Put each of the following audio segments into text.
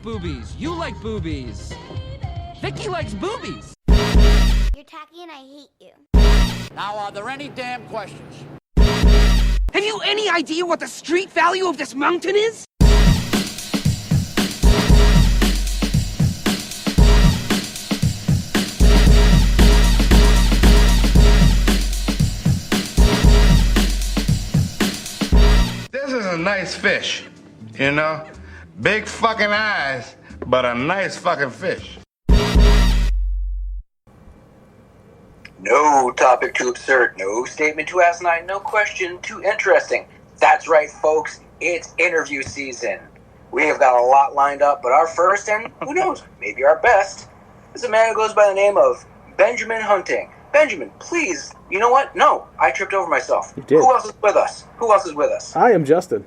like boobies. You like boobies. Vicky likes boobies. You're tacky and I hate you. Now, are there any damn questions? Have you any idea what the street value of this mountain is? This is a nice fish, you know? Big fucking eyes, but a nice fucking fish. No topic too absurd, no statement too asinine, no question too interesting. That's right, folks, it's interview season. We have got a lot lined up, but our first and, who knows, maybe our best, is a man who goes by the name of Benjamin Hunting. Benjamin, please, you know what? No, I tripped over myself. You did. Who else is with us? Who else is with us? I am Justin.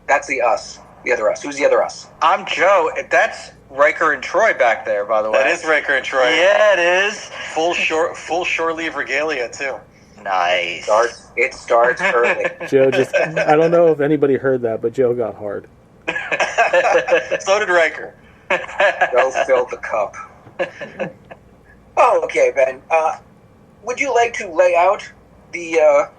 That's the us. The other us. Who's the other us? I'm Joe. That's Riker and Troy back there, by the way. That is Riker and Troy. Yeah, it is. Full shore leave regalia, too. Nice. It starts early. Joe just, I don't know if anybody heard that, but Joe got hard. So did Riker. Joe filled the cup. Oh, okay, Ben. Would you like to lay out the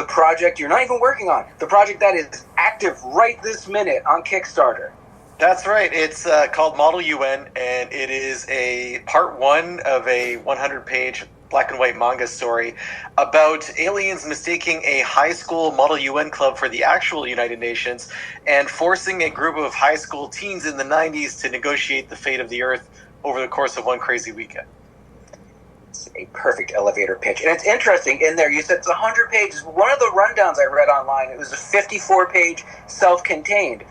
project you're not even working on? The project that is active right this minute on Kickstarter. That's right. It's called Model U.N., and it is a part one of a 100-page black and white manga story about aliens mistaking a high school Model UN club for the actual United Nations and forcing a group of high school teens in the 90s to negotiate the fate of the Earth over the course of one crazy weekend. It's a perfect elevator pitch. And it's interesting, in there you said it's 100 pages. One of the rundowns I read online, it was a 54-page self-contained.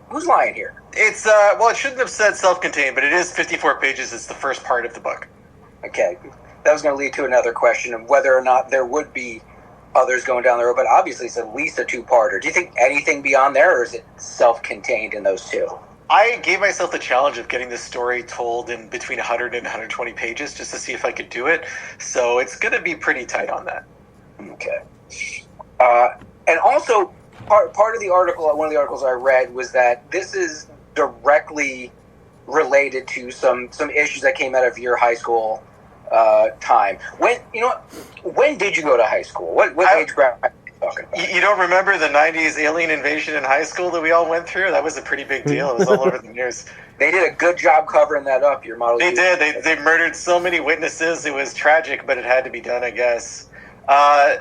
Who's lying here? It's, well, it shouldn't have said self-contained, but it is 54 pages. It's the first part of the book. Okay. That was going to lead to another question of whether or not there would be others going down the road, but obviously it's at least a two-parter. Do you think anything beyond there, or is it self-contained in those two? I gave myself the challenge of getting this story told in between 100 and 120 pages just to see if I could do it, so it's going to be pretty tight on that. Okay. And also, part of the article, one of the articles I read, was that this is directly related to some issues that came out of your high school time. When did you go to high school? What age bracket are you talking about? You don't remember the 90s alien invasion in high school that we all went through? That was a pretty big deal. It was all over the news. They did a good job covering that up, your Model U. They did. They murdered so many witnesses. It was tragic, but it had to be done, I guess. I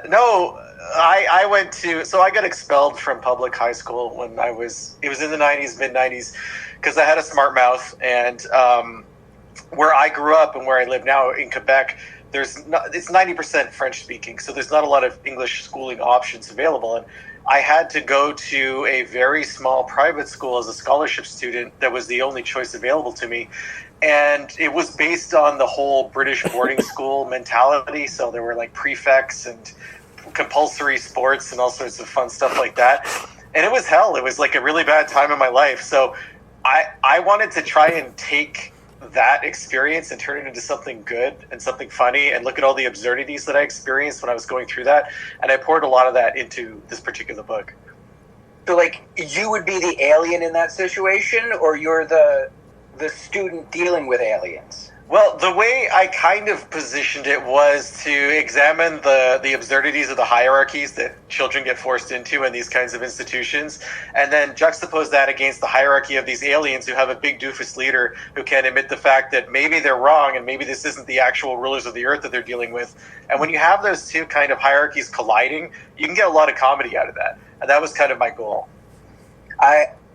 went to... So I got expelled from public high school when it was in the 90s, mid-90s, because I had a smart mouth, and where I grew up and where I live now in Quebec, it's 90% French speaking, so there's not a lot of English schooling options available. And I had to go to a very small private school as a scholarship student. That was the only choice available to me. And it was based on the whole British boarding school mentality. So there were like prefects and compulsory sports and all sorts of fun stuff like that. And it was hell. It was like a really bad time in my life. So I wanted to try and take that experience and turn it into something good and something funny and look at all the absurdities that I experienced when I was going through that. And I poured a lot of that into this particular book. So, like, you would be the alien in that situation, or you're the student dealing with aliens? Well, the way I kind of positioned it was to examine the absurdities of the hierarchies that children get forced into in these kinds of institutions, and then juxtapose that against the hierarchy of these aliens who have a big doofus leader who can't admit the fact that maybe they're wrong and maybe this isn't the actual rulers of the earth that they're dealing with. And when you have those two kind of hierarchies colliding, you can get a lot of comedy out of that. And that was kind of my goal.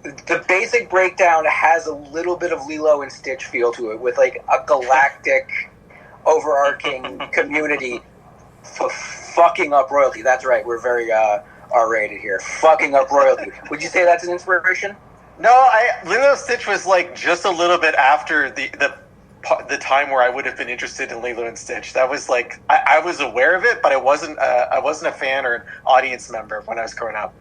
The basic breakdown has a little bit of Lilo and Stitch feel to it, with like a galactic, overarching community fucking up royalty. That's right, we're very R-rated here. Fucking up royalty. Would you say that's an inspiration? No, Lilo and Stitch was like just a little bit after the time where I would have been interested in Lilo and Stitch. That was like I was aware of it, but I wasn't a fan or an audience member when I was growing up.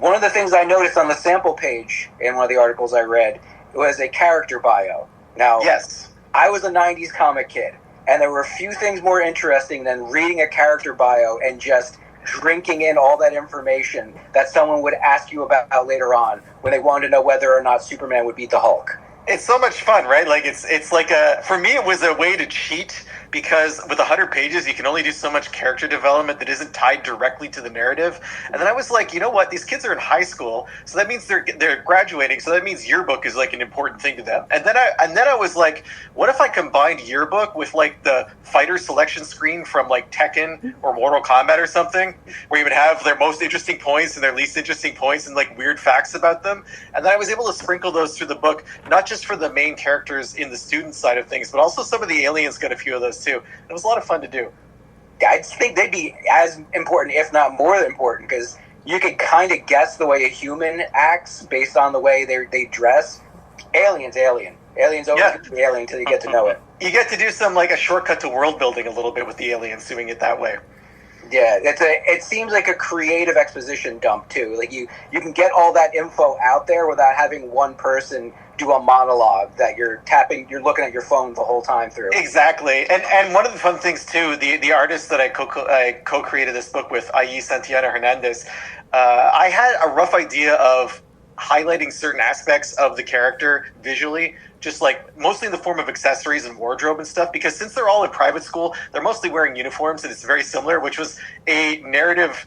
One of the things I noticed on the sample page in one of the articles I read was a character bio. Now, yes, I was a 90s comic kid, and there were a few things more interesting than reading a character bio and just drinking in all that information that someone would ask you about later on when they wanted to know whether or not Superman would beat the Hulk. It's so much fun, right? Like it's like for me it was a way to cheat, because with 100 pages you can only do so much character development that isn't tied directly to the narrative. And then I was like, you know what? These kids are in high school, so that means they're graduating, so that means yearbook is like an important thing to them. And then I was like, what if I combined yearbook with like the fighter selection screen from like Tekken or Mortal Kombat or something, where you would have their most interesting points and their least interesting points and like weird facts about them. And then I was able to sprinkle those through the book, not just for the main characters in the student side of things, but also some of the aliens got a few of those too. It was a lot of fun to do. I think they'd be as important, if not more important, because you could kind of guess the way a human acts based on the way they dress. Alien's alien. Alien's always going to be alien until you get to know it. You get to do some like a shortcut to world building a little bit with the aliens, doing it that way. Yeah, it seems like a creative exposition dump too. Like you can get all that info out there without having one person do a monologue that you're looking at your phone the whole time through. Exactly. And one of the fun things too, the artist that I co-created this book with, i.e. Santiago Hernandez, I had a rough idea of highlighting certain aspects of the character visually, just like mostly in the form of accessories and wardrobe and stuff, because since they're all in private school, they're mostly wearing uniforms and it's very similar, which was a narrative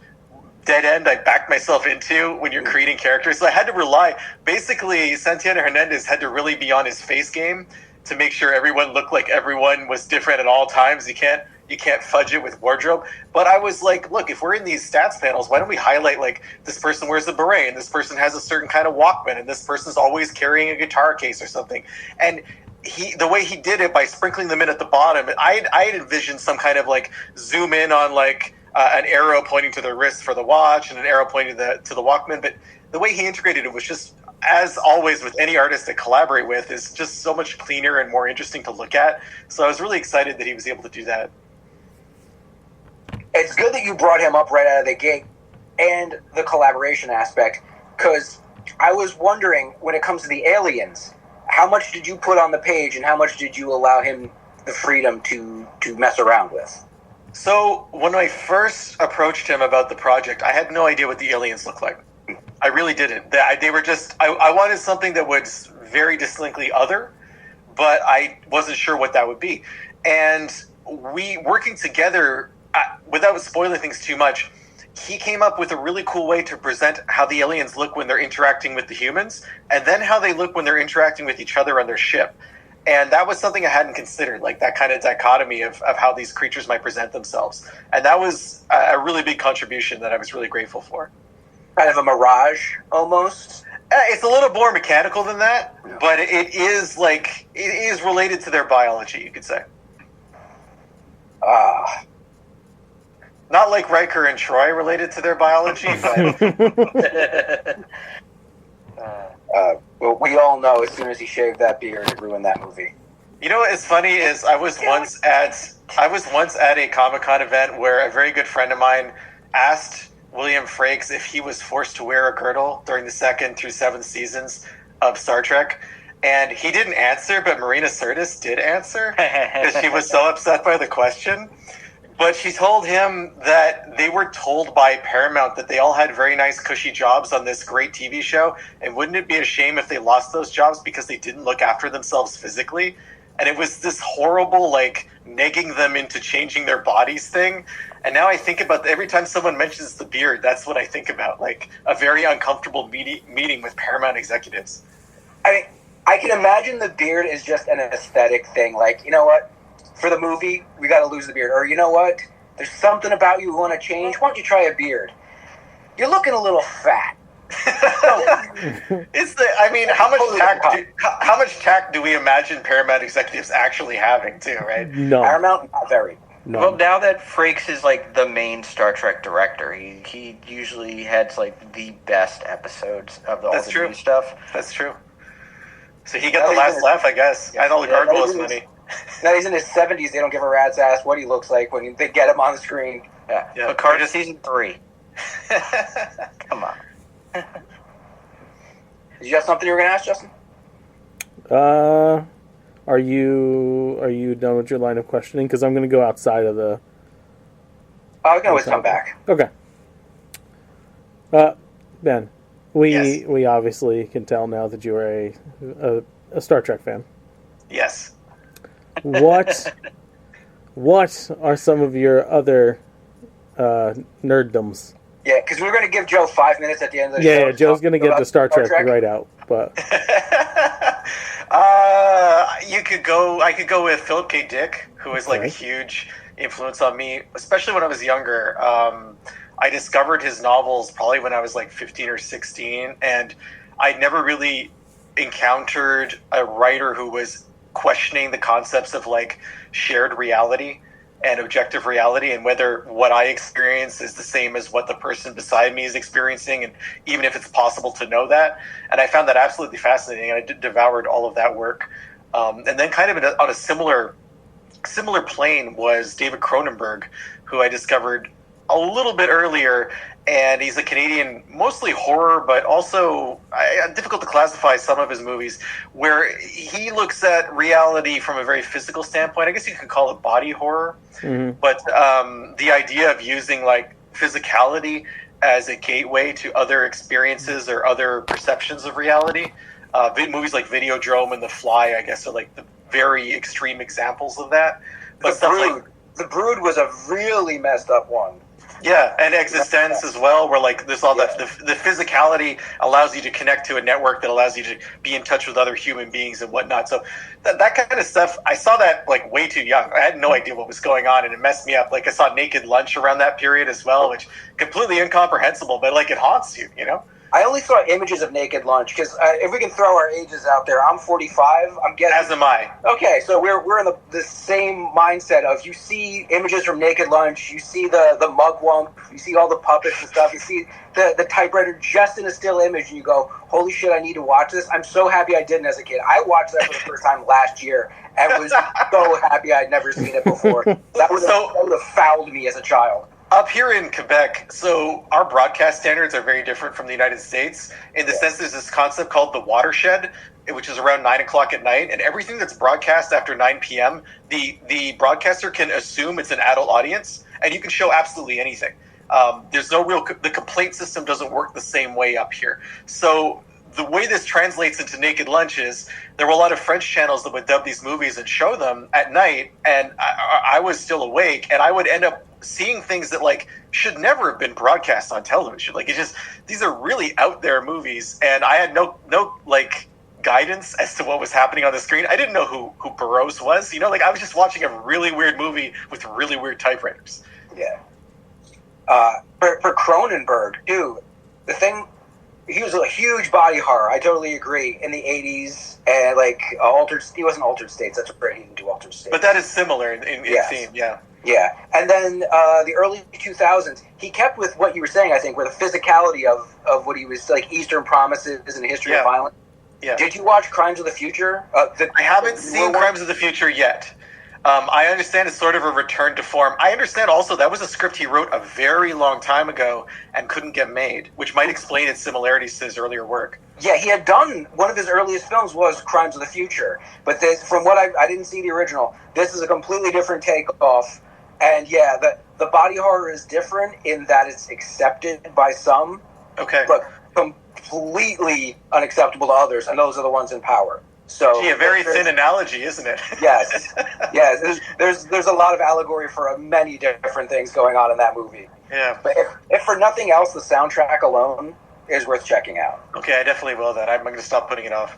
dead end I backed myself into when you're creating characters. So I had to rely, basically Santiago Hernandez had to really be on his face game to make sure everyone looked like everyone was different at all times. You can't fudge it with wardrobe. But I was like, look, if we're in these stats panels, why don't we highlight like this person wears a beret and this person has a certain kind of Walkman and this person's always carrying a guitar case or something. And the way he did it by sprinkling them in at the bottom, I had envisioned some kind of like zoom in on like an arrow pointing to the wrist for the watch and an arrow pointing to the Walkman. But the way he integrated it was just, as always with any artist I collaborate with, is just so much cleaner and more interesting to look at. So I was really excited that he was able to do that. It's good that you brought him up right out of the gate and the collaboration aspect, because I was wondering, when it comes to the aliens, how much did you put on the page and how much did you allow him the freedom to mess around with? So when I first approached him about the project, I had no idea what the aliens looked like. I really didn't. They were just, I wanted something that was very distinctly other, but I wasn't sure what that would be. And we, working together, without spoiling things too much, he came up with a really cool way to present how the aliens look when they're interacting with the humans, and then how they look when they're interacting with each other on their ship. And that was something I hadn't considered, like that kind of dichotomy of how these creatures might present themselves. And that was a really big contribution that I was really grateful for. Kind of a mirage, almost? It's a little more mechanical than that, but it is related to their biology, you could say. Not like Riker and Troy related to their biology, but... Well, we all know as soon as he shaved that beard, it ruined that movie. You know what is funny is I was once at a Comic-Con event where a very good friend of mine asked William Frakes if he was forced to wear a girdle during the 2nd through 7th seasons of Star Trek. And he didn't answer, but Marina Sirtis did answer because she was so upset by the question. But she told him that they were told by Paramount that they all had very nice, cushy jobs on this great TV show. And wouldn't it be a shame if they lost those jobs because they didn't look after themselves physically? And it was this horrible, like, negging them into changing their bodies thing. And now I think about every time someone mentions the beard, that's what I think about. Like, a very uncomfortable meeting with Paramount executives. I mean, I can imagine the beard is just an aesthetic thing. Like, you know what? For the movie, we got to lose the beard. Or, you know what? There's something about you want to change. Why don't you try a beard? You're looking a little fat. How much tact do we imagine Paramount executives actually having too, right? No. Paramount, not very. No. Well, now that Frakes is like the main Star Trek director, he usually has like the best episodes of all the new stuff. That's true. So he got the last laugh, I guess. Yeah, I know the gargoyles money. Now he's in his 70s. They don't give a rat's ass what he looks like when they get him on the screen. Yeah. Picard season 3. Come on. Did you have something you were going to ask, Justin? Are you done with your line of questioning? Because I'm going to go outside of the... I can always come back. Okay. Ben, we Yes. we obviously can tell now that you are a Star Trek fan. Yes. What are some of your other nerddoms? Yeah, because we're going to give Joe 5 minutes at the end of the show. Yeah, Joe's going to get about the Star Trek right out, but I could go with Philip K. Dick, who was like a huge influence on me, especially when I was younger. I discovered his novels probably when I was like 15 or 16, and I never really encountered a writer who was questioning the concepts of like shared reality and objective reality, and whether what I experience is the same as what the person beside me is experiencing, and even if it's possible to know that. And I found that absolutely fascinating, and I devoured all of that work. And then kind of on a similar plane was David Cronenberg, who I discovered a little bit earlier, and he's a Canadian, mostly horror, but also difficult to classify some of his movies, where he looks at reality from a very physical standpoint. I guess you could call it body horror, but the idea of using like physicality as a gateway to other experiences or other perceptions of reality. Movies like Videodrome and The Fly, I guess, are like the very extreme examples of that. But The Brood was a really messed up one. Yeah, and Existence as well, where like there's all the physicality allows you to connect to a network that allows you to be in touch with other human beings and whatnot. So that kind of stuff, I saw that like way too young. I had no idea what was going on, and it messed me up. Like I saw Naked Lunch around that period as well, which completely incomprehensible, but like it haunts you, you know? I only saw images of Naked Lunch because if we can throw our ages out there, I'm 45. I'm guessing. As am I. Okay, so we're in the same mindset of you see images from Naked Lunch, you see the mugwump, you see all the puppets and stuff, you see the typewriter just in a still image, and you go, holy shit, I need to watch this. I'm so happy I didn't as a kid. I watched that for the first time last year and was so happy I'd never seen it before. That would have fouled me as a child. Up here in Quebec, so our broadcast standards are very different from the United States in the sense there's this concept called the watershed, which is around 9 o'clock at night, and everything that's broadcast after 9 p.m., the broadcaster can assume it's an adult audience, and you can show absolutely anything. There's no the complaint system doesn't work the same way up here. So the way this translates into Naked Lunch is there were a lot of French channels that would dub these movies and show them at night, and I was still awake, and I would end up seeing things that like should never have been broadcast on television. Like it just, these are really out there movies, and I had no like guidance as to what was happening on the screen. I didn't know who Burroughs was, you know, like I was just watching a really weird movie with really weird typewriters. Yeah. For Cronenberg, dude, the thing, he was a huge body horror. I totally agree. In the 80s, and like he wasn't Altered States. That's right. He didn't do Altered States. But that is similar in theme. Yeah. Yeah. And then the early 2000s, he kept with what you were saying, I think, with the physicality of what he was like, Eastern Promises and History of Violence. Yeah. Did you watch Crimes of the Future? I haven't seen Crimes of the Future yet. I understand it's sort of a return to form. I understand also that was a script he wrote a very long time ago and couldn't get made, which might explain its similarities to his earlier work. Yeah, he had done, one of his earliest films was Crimes of the Future. But this, from what I didn't see the original, this is a completely different takeoff. And yeah, the body horror is different in that it's accepted by some, but completely unacceptable to others, and those are the ones in power. So, a very thin analogy, isn't it? Yes. There's a lot of allegory for many different things going on in that movie. Yeah. But if for nothing else, the soundtrack alone is worth checking out. Okay, I definitely will then. I'm going to stop putting it off.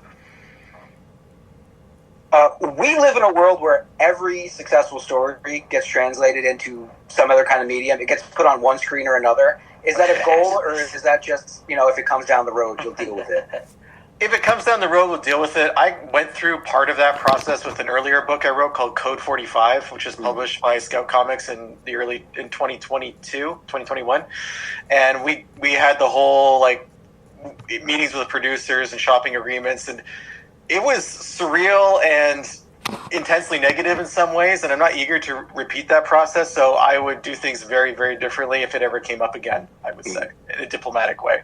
We live in a world where every successful story gets translated into some other kind of medium. It gets put on one screen or another. Is that a goal, or is that just, if it comes down the road, you'll deal with it? If it comes down the road, we'll deal with it. I went through part of that process with an earlier book I wrote called Code 45, which was published by Scout Comics in 2021. And we had the whole like meetings with producers and shopping agreements, and it was surreal and intensely negative in some ways, and I'm not eager to repeat that process, so I would do things very, very differently if it ever came up again, I would say, in a diplomatic way.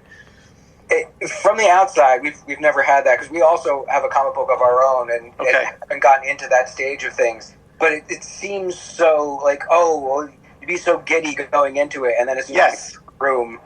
From the outside, we've never had that, because we also have a comic book of our own, and haven't gotten into that stage of things. But it seems so like, you'd be so giddy going into it, and then as soon as you get in the room,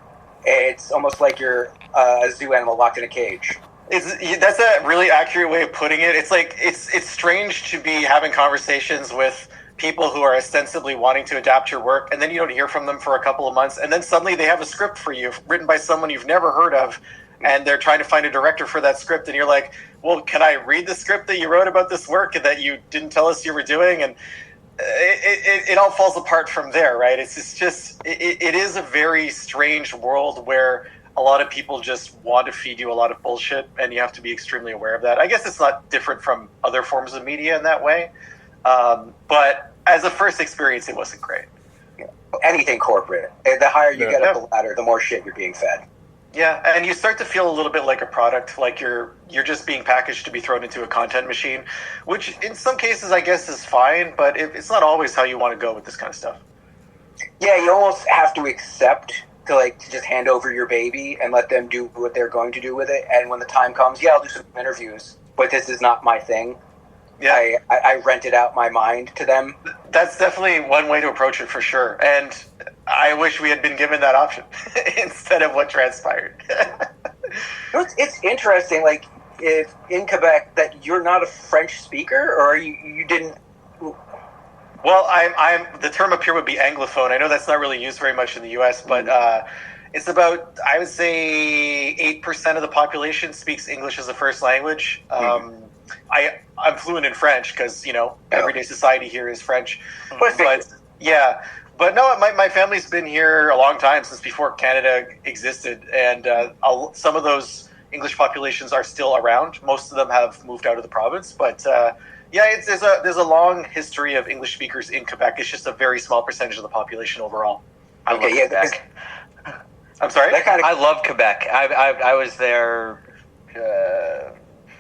It's almost like you're a zoo animal locked in a cage. That's a really accurate way of putting it. It's like it's strange to be having conversations with people who are ostensibly wanting to adapt your work, and then you don't hear from them for a couple of months, and then suddenly they have a script for you written by someone you've never heard of, and they're trying to find a director for that script, and you're like, well, can I read the script that you wrote about this work and that you didn't tell us you were doing? And it all falls apart from there, right? It is a very strange world where a lot of people just want to feed you a lot of bullshit, and you have to be extremely aware of that. I guess it's not different from other forms of media in that way. But as a first experience, it wasn't great. Anything corporate. The higher you get up the ladder, the more shit you're being fed. Yeah, and you start to feel a little bit like a product, like you're just being packaged to be thrown into a content machine, which in some cases I guess is fine, but it's not always how you want to go with this kind of stuff. Yeah, you almost have to accept to just hand over your baby and let them do what they're going to do with it. And when the time comes, I'll do some interviews, but this is not my thing. Yeah, I rented out my mind to them. That's definitely one way to approach it for sure. And I wish we had been given that option instead of what transpired. It's interesting, if in Quebec, that you're not a French speaker, or you didn't. Well, I'm the term up here would be Anglophone. I know that's not really used very much in the U.S., but it's about, I would say, 8% of the population speaks English as a first language. I'm fluent in French because, everyday society here is French. But no, my family's been here a long time, since before Canada existed. And some of those English populations are still around. Most of them have moved out of the province. But there's a long history of English speakers in Quebec. It's just a very small percentage of the population overall. I love Quebec. I'm sorry? I love Quebec. I was there...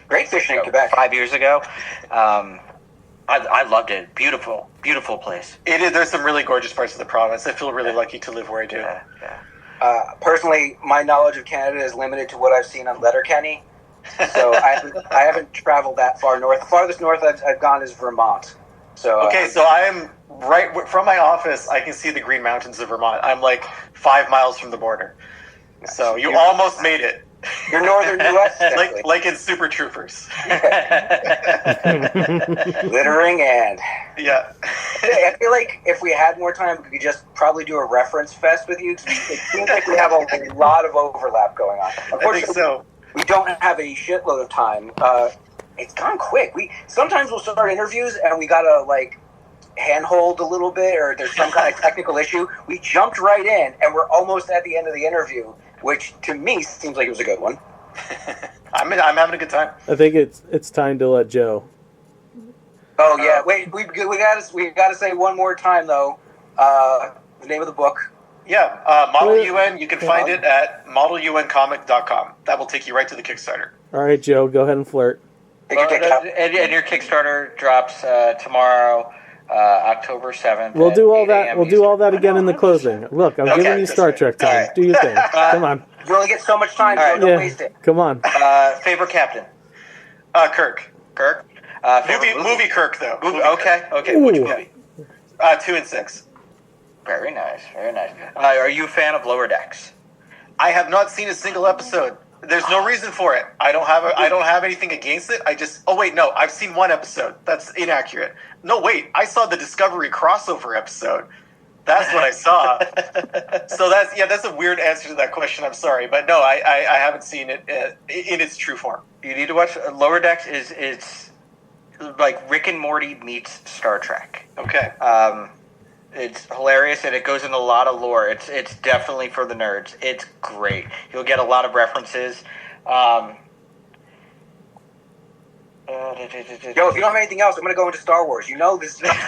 Great fishing in Quebec 5 years ago. I loved it. Beautiful place. It is. There's some really gorgeous parts of the province. I feel really lucky to live where I do. Personally, my knowledge of Canada is limited to what I've seen on Letterkenny. So I haven't traveled that far north. The farthest north I've gone is Vermont. So so I'm right from my office. I can see the Green Mountains of Vermont. I'm 5 miles from the border. So you almost made it. You're northern U.S. like in Super Troopers. Littering and... Yeah. I feel like if we had more time, we could just probably do a reference fest with you. It seems like we have a lot of overlap going on. Unfortunately, I think so. We don't have a shitload of time. It's gone quick. Sometimes we'll start interviews and we gotta handhold a little bit, or there's some kind of technical issue. We jumped right in and we're almost at the end of the interview, which to me seems like it was a good one. I'm having a good time. I think it's time to let Joe. Oh yeah, wait, we gotta say one more time though. The name of the book. Yeah, Model U.N. You can find it at modeluncomic.com. That will take you right to the Kickstarter. All right, Joe, go ahead and flirt. And your Kickstarter drops tomorrow, October 7th. We'll do all that. We'll do all that again in the closing. Look, I'm giving you Star Trek time. Right. Do your thing. Come on. You only get so much time, so don't waste it. Come on. Favorite captain? Kirk. Movie Kirk though. Okay. Ooh. Which movie? 2 and 6. Very nice. Are you a fan of Lower Decks? I have not seen a single episode. There's no reason for it. I don't have anything against it. I've seen one episode. That's inaccurate. No, wait. I saw the Discovery crossover episode. That's what I saw. So that's a weird answer to that question. I'm sorry, but no, I haven't seen it in its true form. You need to watch Lower Decks. It's like Rick and Morty meets Star Trek. Okay. It's hilarious, and it goes into a lot of lore. It's definitely for the nerds. It's great. You'll get a lot of references. Yo, if you don't have anything else, I'm going to go into Star Wars. You know this. That's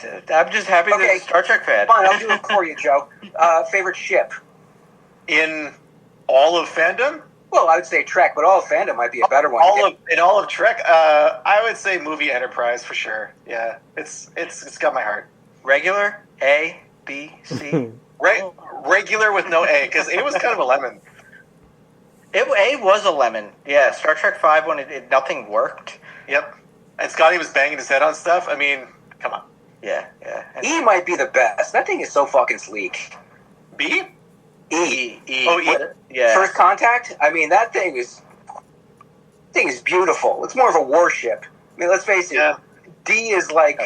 it. I'm just happy that it's a Star Trek fan. Fine, I'll do it for you, Joe. Favorite ship? In all of fandom? Well, I would say Trek, but all of fandom might be a better one. In all of Trek, I would say movie Enterprise for sure. Yeah, it's got my heart. Regular? A, B, C? Regular with no A, because A was kind of a lemon. A was a lemon. Yeah, Star Trek 5 when nothing worked. Yep. And Scotty was banging his head on stuff. I mean, come on. Yeah. E might be the best. That thing is so fucking sleek. B? E. Oh, E. Yeah. First Contact? I mean, that thing is beautiful. It's more of a warship. I mean, let's face it. Yeah. D is like...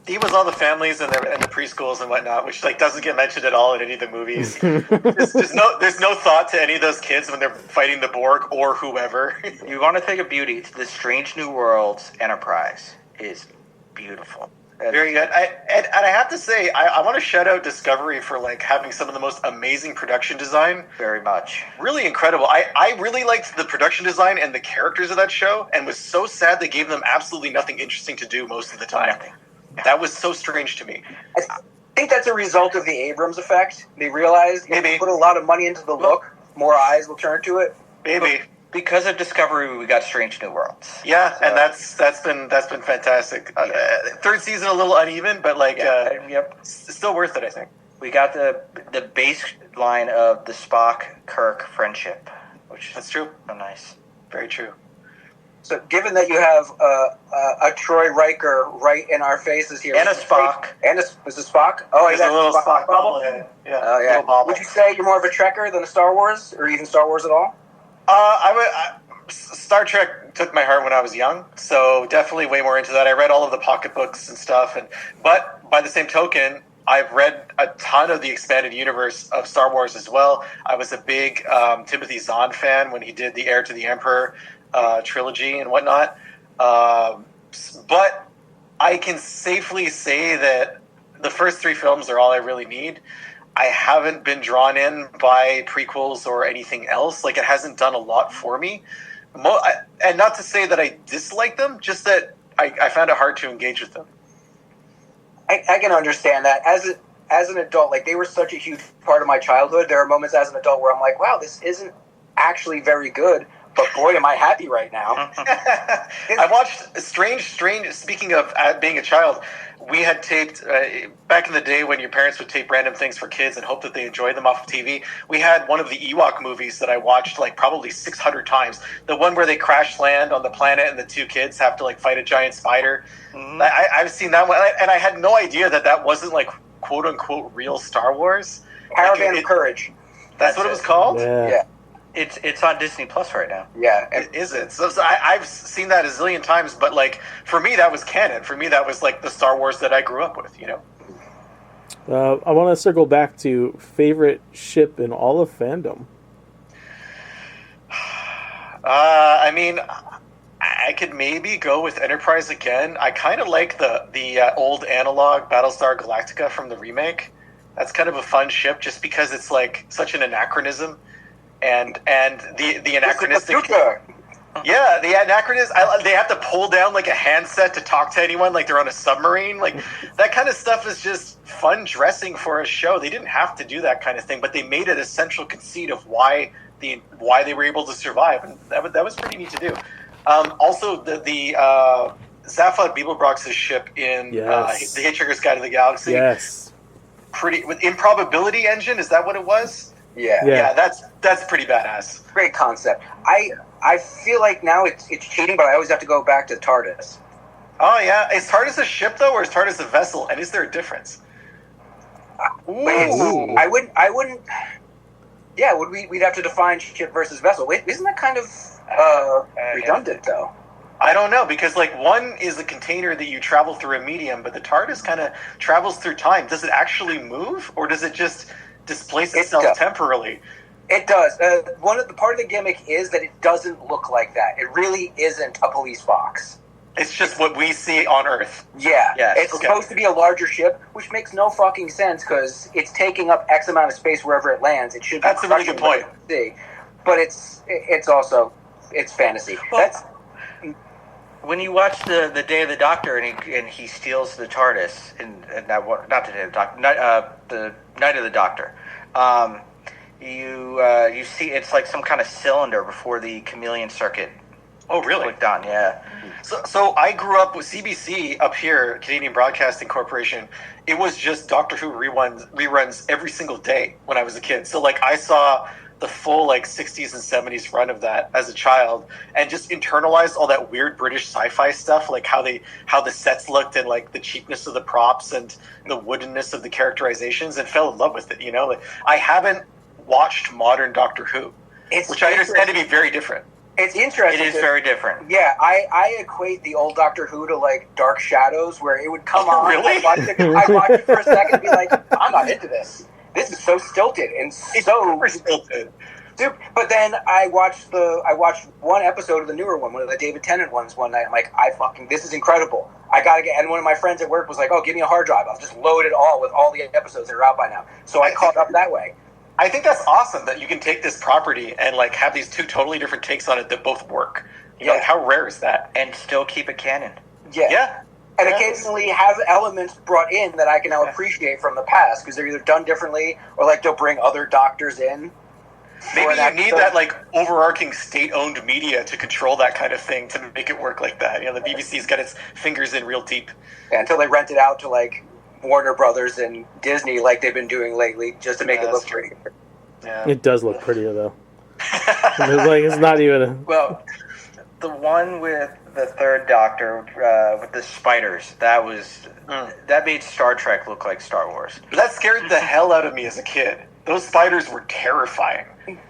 D was all the families and the preschools and whatnot, which like doesn't get mentioned at all in any of the movies. There's no thought to any of those kids when they're fighting the Borg or whoever. You want to think of beauty? The Strange New Worlds Enterprise is beautiful. Very good. And I have to say, I want to shout out Discovery for like having some of the most amazing production design. Very much. Really incredible. I really liked the production design and the characters of that show, and was so sad they gave them absolutely nothing interesting to do most of the time. Nothing. That was so strange to me. I think that's a result of the Abrams effect. They realized if you put a lot of money into the look, more eyes will turn to it. Maybe. Because of Discovery, we got Strange New Worlds. Yeah, and that's been fantastic. Third season a little uneven, but like still worth it, I think. We got the baseline of the Spock Kirk friendship, which that's true. So nice. Very true. So, given that you have a Troy Riker right in our faces here, and a Spock, is a Spock? Oh, there's a little Spock bubble. Yeah. Oh yeah. Would you say you're more of a Trekker than a Star Wars, or even Star Wars at all? Star Trek took my heart when I was young, so definitely way more into that. I read all of the pocketbooks and stuff, but by the same token, I've read a ton of the expanded universe of Star Wars as well. I was a big Timothy Zahn fan when he did the Heir to the Emperor trilogy and whatnot. But I can safely say that the first three films are all I really need. I haven't been drawn in by prequels or anything else. Like, it hasn't done a lot for me. And not to say that I dislike them, just that I found it hard to engage with them. I can understand that. As an adult, like, they were such a huge part of my childhood. There are moments as an adult where I'm like, wow, this isn't actually very good. But boy, am I happy right now. I watched Strange. Speaking of being a child, we had taped, back in the day when your parents would tape random things for kids and hope that they enjoyed them off of TV, we had one of the Ewok movies that I watched like probably 600 times. The one where they crash land on the planet and the two kids have to like fight a giant spider. Mm-hmm. I've seen that one, and I had no idea that wasn't like quote unquote real Star Wars. Caravan of Courage. That's what it was called? Yeah. It's on Disney Plus right now. Yeah. Is it? So I've seen that a zillion times, but like for me that was canon. For me that was like the Star Wars that I grew up with, you know? I want to circle back to favorite ship in all of fandom. I mean, I could maybe go with Enterprise again. I kind of like the old analog Battlestar Galactica from the remake. That's kind of a fun ship just because it's like such an anachronism. And the anachronistic, yeah, the anachronism. They have to pull down like a handset to talk to anyone, like they're on a submarine. Like that kind of stuff is just fun dressing for a show. They didn't have to do that kind of thing, but they made it a central conceit of why they were able to survive, and that was pretty neat to do. Also, the Zaphod Beeblebrox's ship in the Hitchhiker's Guide to the Galaxy. Yes, pretty with Improbability Engine. Is that what it was? Yeah, that's pretty badass. Great concept. I feel like now it's cheating, but I always have to go back to TARDIS. Oh yeah, is TARDIS a ship though, or is TARDIS a vessel? And is there a difference? I wouldn't. Yeah, we'd have to define ship versus vessel. Wait, isn't that kind of redundant though? I don't know, because like one is a container that you travel through a medium, but the TARDIS kind of travels through time. Does it actually move, or does it just displace itself temporarily? It does. Part of the gimmick is that it doesn't look like that. It really isn't a police box. It's just what we see on Earth. Yeah. Yes. It's supposed to be a larger ship, which makes no fucking sense because it's taking up X amount of space wherever it lands. It should. That's a really good point. But it's also fantasy. Well, when you watch the Day of the Doctor and he steals the TARDIS not the Day of the Doctor, the Night of the Doctor. You see it's like some kind of cylinder before the chameleon circuit. Oh, really? Clicked on, yeah. So I grew up with CBC up here, Canadian Broadcasting Corporation. It was just Doctor Who reruns every single day when I was a kid. So like I saw the full like 60s and 70s run of that as a child, and just internalized all that weird British sci-fi stuff, like how the sets looked and like the cheapness of the props and the woodenness of the characterizations, and fell in love with it. You know, like, I haven't watched modern Doctor Who, which I understand to be very different. It's interesting. It is very different. Yeah, I equate the old Doctor Who to like Dark Shadows, where it would come on. Really? I'd watch it for a second and be like, I'm not into this. This is so stilted and so stilted. But then I watched one episode of the newer one of the David Tennant ones one night. I'm like, this is incredible. I gotta get. And one of my friends at work was like, "Oh, give me a hard drive. I'll just load it all with all the episodes that are out by now." So I caught up that way. I think that's awesome that you can take this property and like have these two totally different takes on it that both work. You know, like, how rare is that? And still keep it canon. Yeah. And occasionally have elements brought in that I can now appreciate from the past, because they're either done differently or like they'll bring other doctors in. Maybe you need that like overarching state-owned media to control that kind of thing to make it work like that. You know, the BBC's got its fingers in real deep. Yeah, until they rent it out to like Warner Brothers and Disney, like they've been doing lately, just to make it look pretty. Yeah. It does look prettier though. It's not even a... Well, the one with the third Doctor with the spiders, that made Star Trek look like Star Wars. That scared the hell out of me as a kid. Those spiders were terrifying.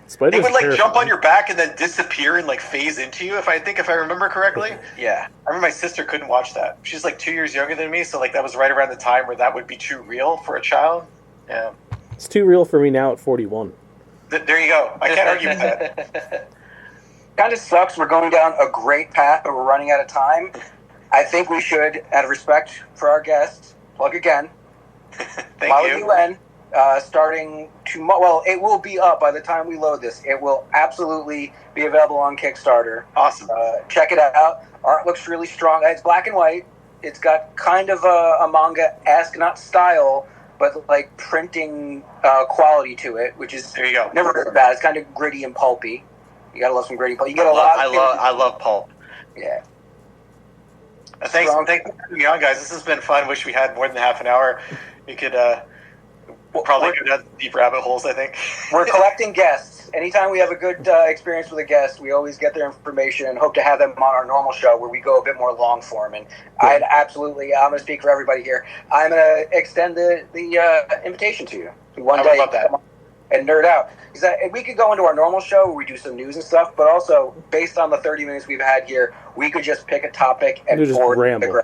Spiders they would like terrifying. jump on your back and then disappear and like phase into you. If I remember correctly. Yeah, I remember my sister couldn't watch that. She's like 2 years younger than me, so like that was right around the time where that would be too real for a child. Yeah, it's too real for me now at 41. There you go. I can't argue with that. Kind of sucks. We're going down a great path, but we're running out of time. I think we should, out of respect for our guests, plug again. Thank you. Model U.N. Starting tomorrow. Well, it will be up by the time we load this. It will absolutely be available on Kickstarter. Awesome. Check it out. Art looks really strong. It's black and white. It's got kind of a manga-esque, not style, but like printing quality to it, which is there you go. Never very bad. It's kind of gritty and pulpy. You gotta love some gritty pulp. You get a lot. I love pulp. Yeah. Thanks for being on, guys. This has been fun. Wish we had more than half an hour. You could probably go down deep rabbit holes, I think. We're collecting guests. Anytime we have a good experience with a guest, we always get their information and hope to have them on our normal show where we go a bit more long form. And I'm going to speak for everybody here. I'm going to extend the invitation to you. One day, love that. Come on and nerd out. Because we could go into our normal show where we do some news and stuff, but also based on the 30 minutes we've had here, we could just pick a topic and just ramble.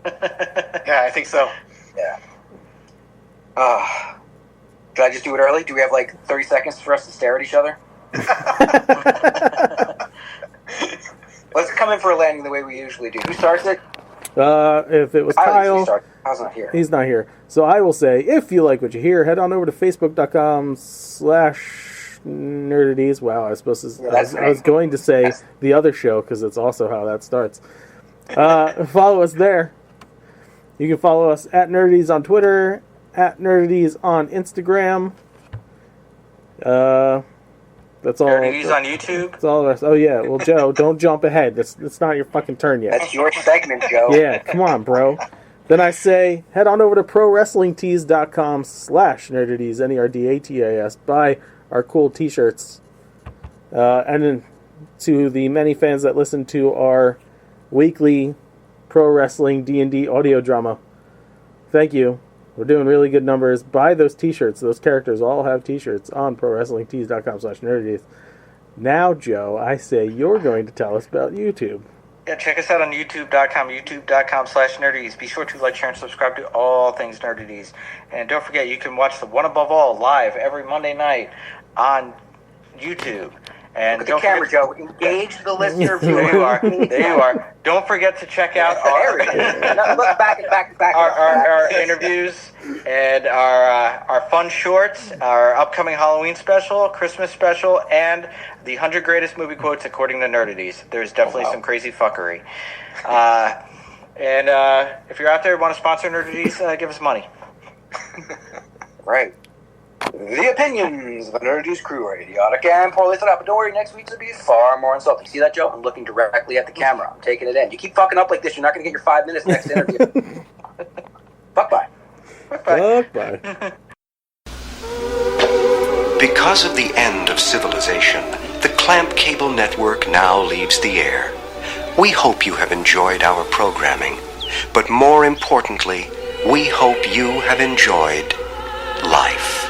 Yeah, I think so. Yeah. Should I just do it early? Do we have like 30 seconds for us to stare at each other? Let's come in for a landing the way we usually do. Who starts it? If it was Kyle, Kyle's not here. He's not here. So I will say, if you like what you hear, head on over to facebook.com/nerdities. Wow, I was supposed to. I was going to say the other show because it's also how that starts. Follow us there. You can follow us at Nerdities on Twitter, at Nerdities on Instagram. That's all. Nerdities on YouTube. That's all the rest. Oh yeah. Well, Joe, don't jump ahead. It's not your fucking turn yet. That's your segment, Joe. Yeah, come on, bro. Then I say, head on over to prowrestlingtees.com/nerdities, NERDATAS. Buy our cool t-shirts. And then to the many fans that listen to our weekly pro wrestling D&D audio drama, thank you. We're doing really good numbers. Buy those t-shirts. Those characters all have t-shirts on prowrestlingtees.com/nerdities. Now, Joe, I say you're going to tell us about YouTube. Yeah, check us out on youtube.com/nerdities. Be sure to like, share, and subscribe to all things Nerdities. And don't forget, you can watch The One Above All live every Monday night on YouTube. And look at the camera, Joe. Engage the listener viewer. There you are. There you are. Don't forget to check out our our interviews and our fun shorts, our upcoming Halloween special, Christmas special, and the 100 greatest movie quotes according to Nerdities. There's definitely some crazy fuckery. And if you're out there and want to sponsor Nerdities, give us money. Right. The opinions of the Nerdities crew are idiotic and poorly thought out, but don't worry, next week's will be far more insulting. See that, Joe? I'm looking directly at the camera. I'm taking it in. You keep fucking up like this, you're not going to get your 5 minutes next interview. Fuck bye. Fuck bye. Because of the end of civilization, the Clamp Cable Network now leaves the air. We hope you have enjoyed our programming, but more importantly, we hope you have enjoyed life.